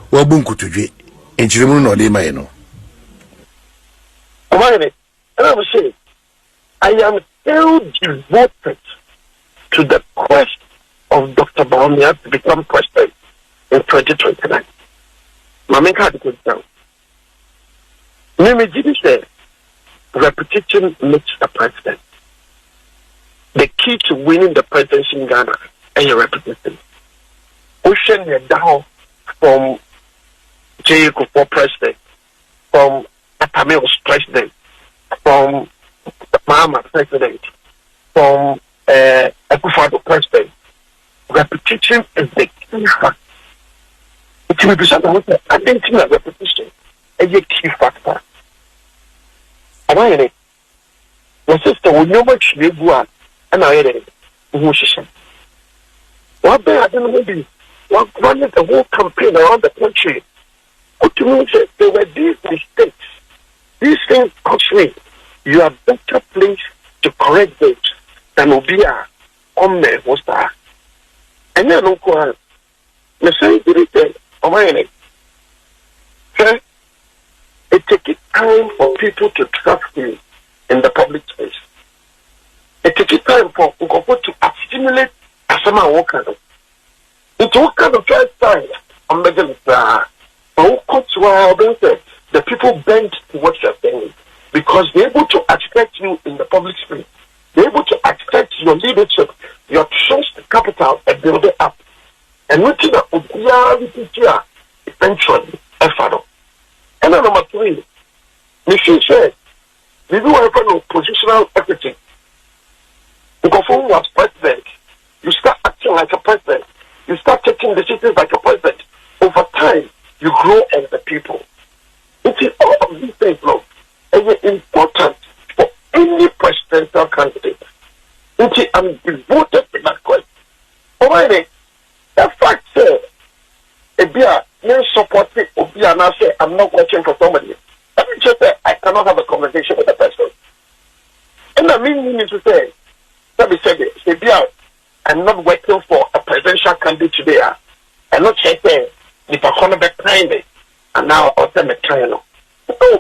wabunku tuje enchirimu no de mayeno. And I was saying, I am still devoted to the quest of Dr. Baumia to become president in 2029. My card goes down. Mimi Gidi said, repetition makes the president. The key to winning the presidency in Ghana is your repetition. Ocean you're down from J.A. for president, from Atamios president, from Mahama president, from Akufo-Addo president. Repetition is the key factor. It will be something with identity and repetition. A key factor. Why any? Your sister will know much you go and I had it. What bad maybe what running the whole campaign around the country. What to me said there were these mistakes. These things actually you are better placed to correct those than Obia on me was that. And then no go the same thing of my sir, it takes time for people to trust you in the public space. It takes time for people to stimulate as someone walking. It's what kind of first time I'm making it. But the people bend to what you're saying because they're able to expect you in the public space. They're able to expect your leadership, your trust capital, and build it up. And looking at Obiya eventually, and then number 3, Michelle said, we do have no positional equity. Because when you are president, you start acting like a president. You start taking decisions like a president. Over time, you grow as the people. It is all of these things, Lord, and it's important for any presidential candidate. I'm devoted to that question. Alright, the fact says, supporting Obia and I say I'm not watching for somebody. Let me just say I cannot have a conversation with the person. And I mean to say, let me say this, I'm not working for a presidential candidate today. I'm not checking if I want to be behind it. And now I'll tell me, no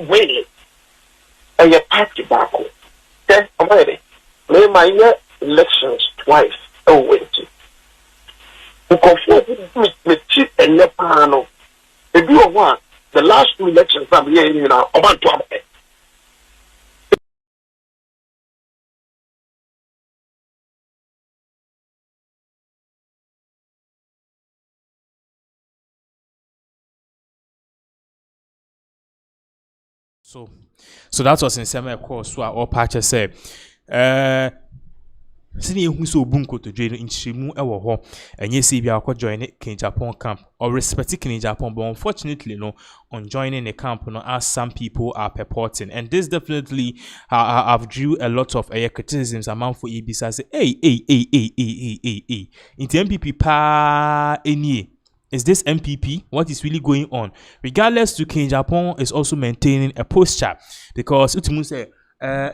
way. And your party back. Okay, I'm ready. May my elections twice. Oh, wait. Because me cheap and your panel. If you want the last 2 elections, I'm here, you know, I want to have it. So that was in summer course. So our patch say, senior who so bunko to join in Shimu ewo ho, and yes, if you are join it, Agyapong camp or respecting Agyapong, but unfortunately, no, on joining the camp, no, as some people are purporting, and this definitely have drew a lot of criticisms among for EBS. Say, hey, in the NPP pa any. Is this NPP? What is really going on? Regardless to Agyapong is also maintaining a posture because Utimu say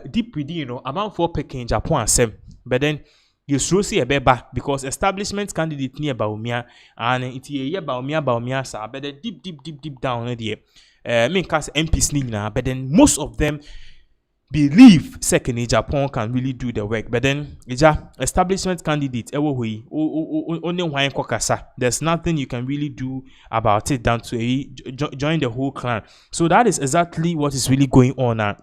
deep within, you know, amount for Agyapong and but then you should see a beba because establishment candidate near Baumia and it's a year Baumia sa but then deep down there. Mean cast MPs nina, but then most of them believe second Agyapong can really do the work, but then establishment candidate only one kokasa. There's nothing you can really do about it down to join the whole clan. So that is exactly what is really going on now.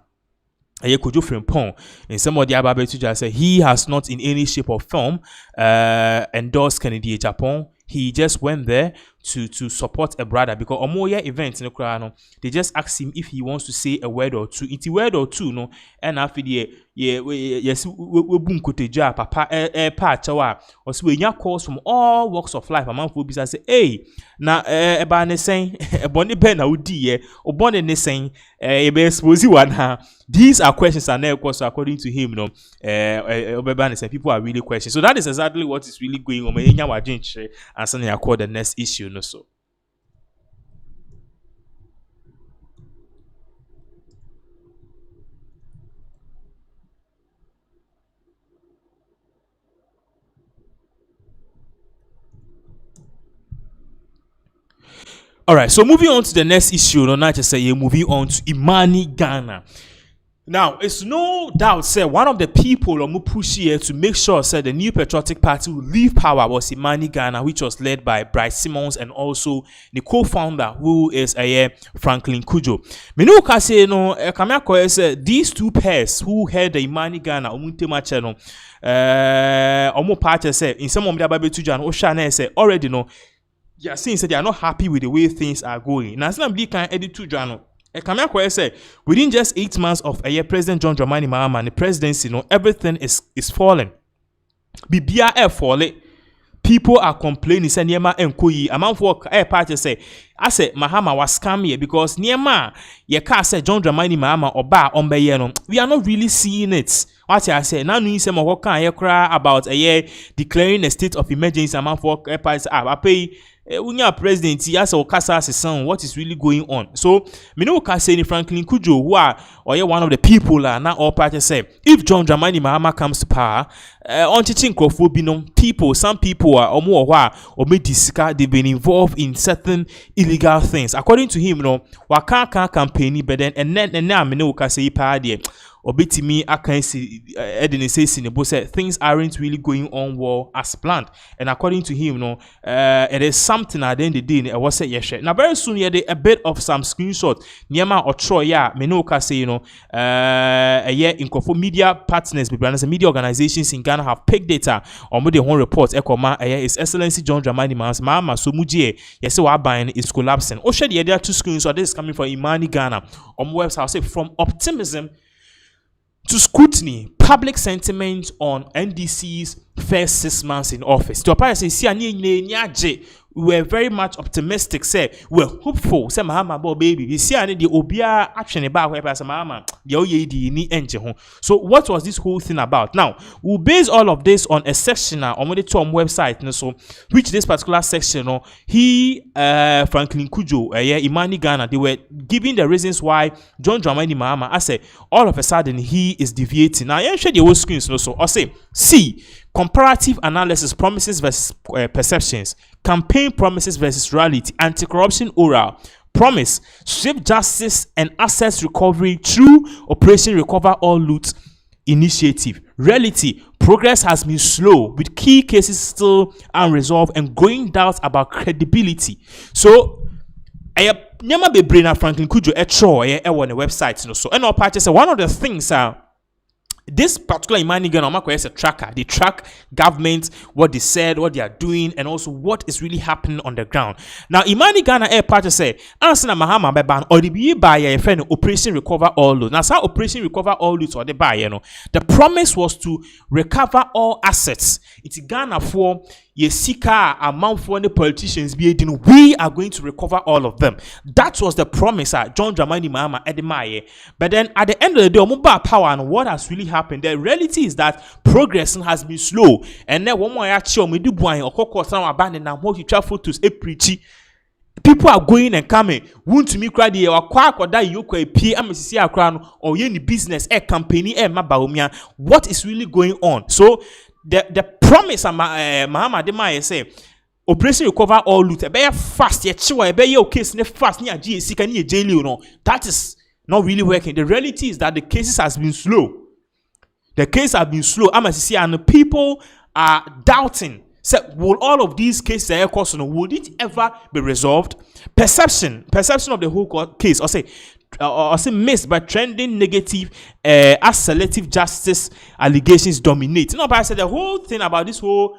And some of the Ababetu just say he has not in any shape or form endorsed Kennedy Agyapong. He just went there to support a brother because Omoya events in the crowd, they just asked him if he wants to say a word or two. It's a word or two, no. And after yes, we boom koteja papa pachawa. Also, we have calls from all walks of life. Among people say, hey, na ebane saying ebony ben udi or bonne ne saying one. These are questions and course according to him, no. People are really questioning. So that is exactly what is really going on. And something I call the next issue, no so. All right, so moving on to the next issue, no, not just say you're moving on to Imani Ghana. Now, it's no doubt, say one of the people who push here to make sure, say the new patriotic party will leave power was Imani Ghana, which was led by Bryce Simmons and also the co-founder who is Franklin Kujo. Menu say no, Kamako said these two pairs who had the Imani Ghana, Umuntema channel, Omo party say in some of the Baby Tujan, Oshana say already no. Yeah, since they are not happy with the way things are going. Now, some big can edit to journal. Kamako say within just 8 months of a year, President John Dramani Mahama and the presidency, you know, everything is falling. Bibia falling. people are complaining say niema enkoyi amanfo party say I say Mahama was scam here because niema ye ka say John Dramani Mahama oba ombeye no we are not really seeing it. What I say now you say mo kan ye cry about a year declaring a state of emergency amanfo party I pay unya president as okasa son what is really going on. So me no can say ni Franklin Kujo who are or one of the people now all parties say if John Dramani Mahama comes to power on teaching people some people are or disika they've been involved in certain illegal things according to him waka campaign but then and now me no can say party obetimi akansi edin say sinebo said things aren't really going on well as planned and according to him it is something at the end of the day was say yes now very soon a bit of some screenshot niema or troya me no can say a year in media partners media organizations in Ghana have picked data on the one report His Excellency John Dramani Mahama so mujie yes wa buying is collapsing o share the other two screenshots. This is coming from Imani Ghana on website. I'll say from optimism to scrutiny, public sentiment on NDC's first 6 months in office. To apply say, we were very much optimistic. Say we're hopeful. Say Mahama bo baby. We see any the obia action about where say Mahama the oyedi ni engine. So what was this whole thing about? Now we'll base all of this on a section on the Tom website. So which this particular section, Franklin Kujo, Imani Ghana, they were giving the reasons why John Dramani Mahama. I say all of a sudden he is deviating. Now I share the whole screen. So I say see. Comparative analysis, promises versus perceptions, campaign promises versus reality, anti-corruption oral, promise, swift justice and assets recovery through Operation Recover All Loot initiative. Reality, progress has been slow with key cases still unresolved and growing doubts about credibility. So, nyama be brain Franklin Kujo on the website. So, and all parties say one of the things this particular Imani Ghana is a tracker. They track government, what they said, what they are doing, and also what is really happening on the ground. Now, Imani Ghana Air Party say, "Answer Mahama beban or the be by a friend Operation Recover All Loot." Now, how Operation Recover All Loot or the buy, the promise was to recover all assets. It's Ghana for Yesika amount for the politicians be we are going to recover all of them. That was the promise John Dramani Mahama Edemaye. But then at the end of the day, mobile power and what has really happened, the reality is that progress has been slow. And then one more actually me do boy or cocoa some abandon and what you try photos a preachy. People are going and coming. Won't me cry the or quack or die you pay a crown or any business a company mabaumia. What is really going on? So the promise Mahama Demaye say Operation Recover All Loot be fast yet chiwa be your case ne fast near GSC can you jail that is not really working. The reality is that the cases has been slow. The case have been slow. And the people are doubting. So will all of these cases will it ever be resolved? Perception of the whole case or say missed by trending negative as selective justice allegations dominate. But I said the whole thing about this whole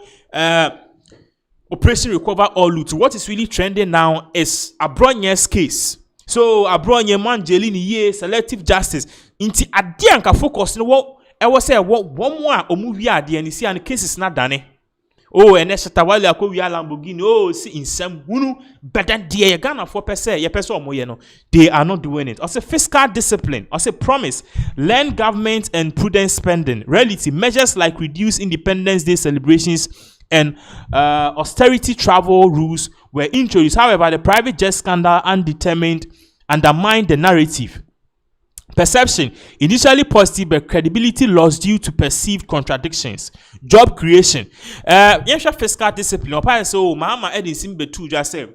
Operation Recover All Loot. What is really trending now is Abronye's case. So Abronye man jelini ye selective justice. Inti adianka focus no what I was say what one more omuvia the and see and the case is not done. Oh, and Eshatawali Akoya Lamborghini. Oh, see in some wunu, but then the Ghana 4%, ye person moyeno. They are not doing it. Also, fiscal discipline. Also, promise. Learn government and prudent spending. Reality measures like reduce Independence Day celebrations and austerity travel rules were introduced. However, the private jet scandal undermined the narrative. Perception, initially positive, but credibility lost due to perceived contradictions. Job creation. Fiscal discipline. So, Mahama Edin Simbetu just said,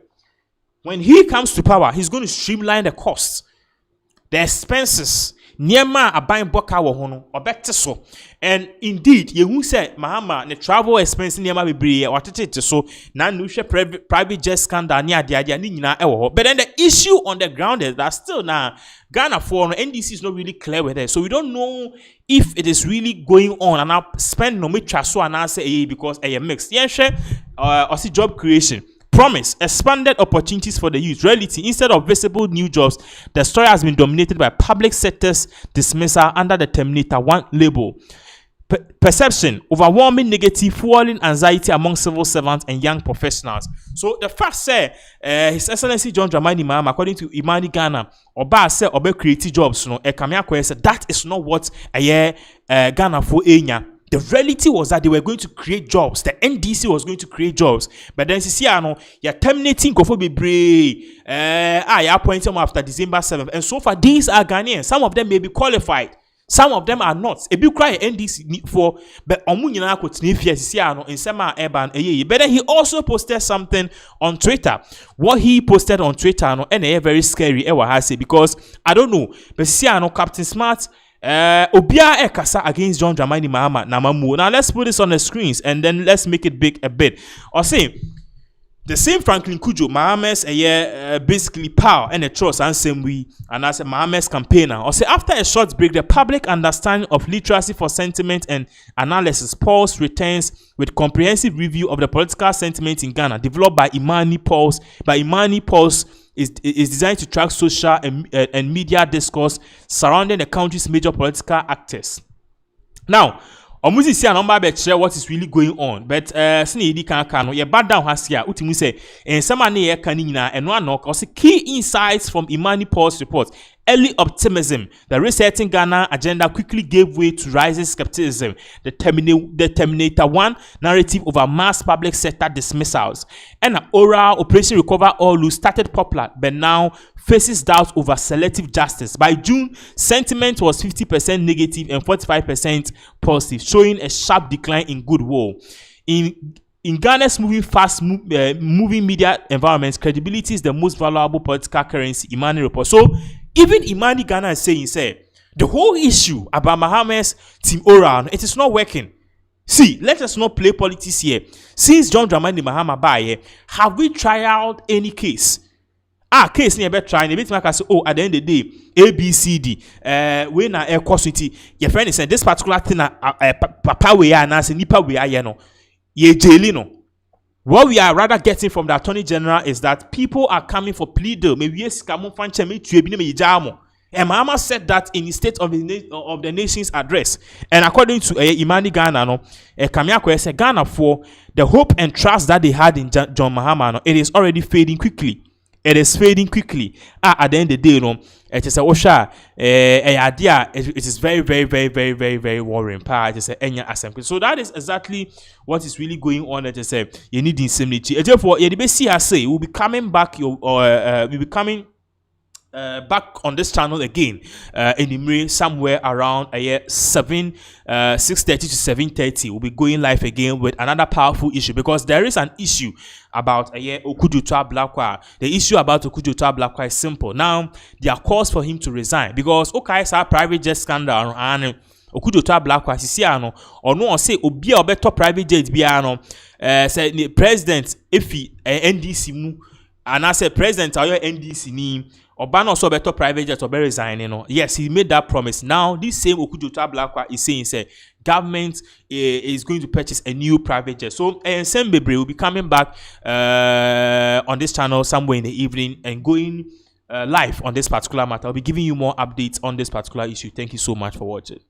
when he comes to power, he's going to streamline the costs, the expenses. Niema abayin boka wo hono obete so. And indeed, you say Mahama the travel expense niema bebree watete so na no hwe private jet scandal ni ade ni nyina e wo ho. But then the issue on the ground is that still now Ghana for NDC is not really clear with it. So we don't know if it is really going on and now spend no metra so and say because a mixed. Or see job creation. Promise, expanded opportunities for the youth. Reality, instead of visible new jobs, the story has been dominated by public sector's dismissal under the Terminator 1 label. perception, overwhelming negative, fueling anxiety among civil servants and young professionals. So the fact say His Excellency John Dramani Mahama, according to Imani Ghana, Oba say Oba create jobs, Atta Kyea said that is not what Ghana for Enya. The reality was that they were going to create jobs. The NDC was going to create jobs. But then you're terminating Kofo Bebre. You're appointing them after December 7th. And so far, these are Ghanaians. Some of them may be qualified. Some of them are not. If you cry NDC for, but but then he also posted something on Twitter. What he posted on Twitter, and very scary, because I don't know, but Captain Smart. Obia Ekasa against John Dramani Mahama Namamu. Now let's put this on the screens and then let's make it big a bit. Or say the same Franklin Kujo, Mahama's basically power and a trust and same we and as a Mahama's campaigner. Or say after a short break, the public understanding of literacy for sentiment and analysis Pulse returns with comprehensive review of the political sentiment in Ghana, developed by Imani Pulse. Is designed to track social and media discourse surrounding the country's major political actors. Now, Omuzi see an number share what is really going on, but sini kan ye bad down has here. Utimu say and some ne kanina and one knock also key insights from Imani Pulse report. Early optimism, the resetting Ghana agenda quickly gave way to rising skepticism. The Terminator 1 narrative over mass public sector dismissals. And an oral Operation Recover or Lose started popular, but now faces doubt over selective justice. By June, sentiment was 50% negative and 45% positive, showing a sharp decline in goodwill. In Ghana's moving media environments, credibility is the most valuable political currency, Imani report. So, even Imani Ghana is saying, the whole issue about Mahama's team Oran, it is not working. See, let us not play politics here. Since John Dramani Mahama by have we tried out any case? Case near better trying a bit like I say, at the end of the day, ABCD, when I cosity, your friend is saying this particular thing, papa we are, and I say, nipa we are, ye jailino. What we are rather getting from the Attorney General is that people are coming for plea deal. Maybe yes, come on, and Mahama said that in his State of the Nation's address. And according to Imani Ghana, Atta said Ghana for the hope and trust that they had in John Mahama, it is already fading quickly. It is fading quickly. At the end of the day, it is a washa. It is very, very, very, very, very, very worrying. So that is exactly what is really going on. It is you need indemnity. Therefore, we'll be coming back. We'll be coming back on this channel again in somewhere around 6:30 to 7:30. We'll be going live again with another powerful issue, because there is an issue about Okudjotwa Blakwa. The issue about Okudjotwa Blakwa is simple. Now there are calls for him to resign because it's a private jet scandal and Okudjotwa Blakwa sisiano or no say obi a obeto private jet biano say president efi NDC mu and I say president ayo NDC ni Obano also better private jet or be resigning. Yes, he made that promise. Now, this same Okudjotwa Blakwa is saying, government is going to purchase a new private jet. So, Sembebre will be coming back on this channel somewhere in the evening and going live on this particular matter. I'll be giving you more updates on this particular issue. Thank you so much for watching.